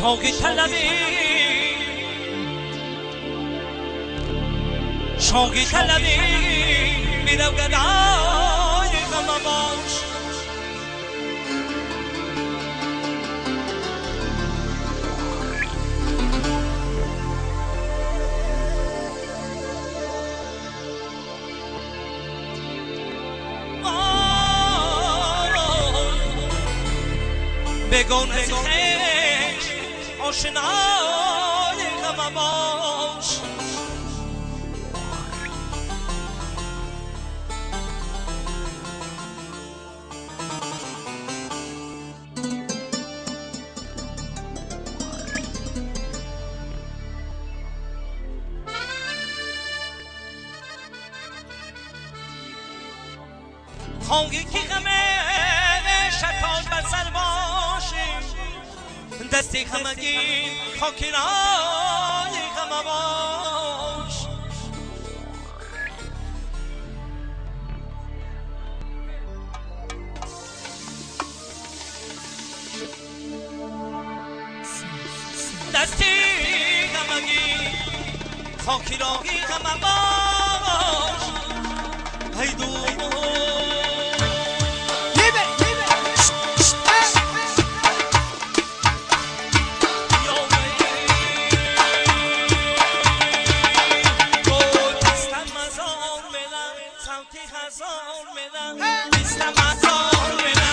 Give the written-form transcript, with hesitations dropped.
شوقی طلبی شوقی طلبی میرو گدای غم باش بگون از خیش آشنای غم باش خواهی که غم شتان بر سر باشی دستی غمگین خاکرای غم باش دستی غمگین خاکرای غم باش ای دوست هزار میدم بیستم هزار میدم